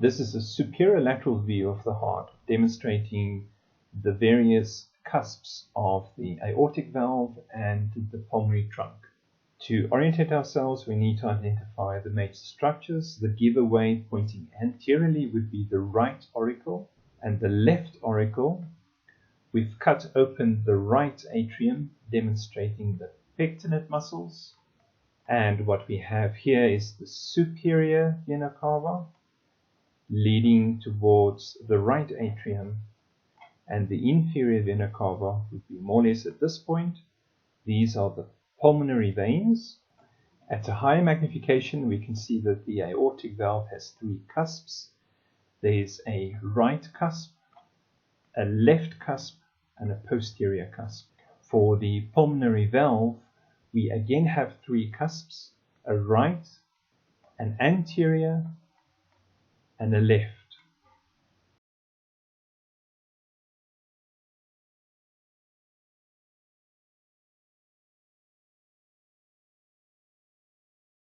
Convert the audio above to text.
This is a superior lateral view of the heart, demonstrating the various cusps of the aortic valve and the pulmonary trunk. To orientate ourselves, we need to identify the major structures. The giveaway pointing anteriorly would be the right auricle and the left auricle. We've cut open the right atrium, demonstrating the pectinate muscles. And what we have here is the superior vena cava, leading towards the right atrium, and the inferior vena cava would be more or less at this point. These are the pulmonary veins. At a higher magnification, we can see that the aortic valve has three cusps. There's a right cusp, a left cusp, and a posterior cusp. For the pulmonary valve, we again have three cusps, a right, an anterior, and a left.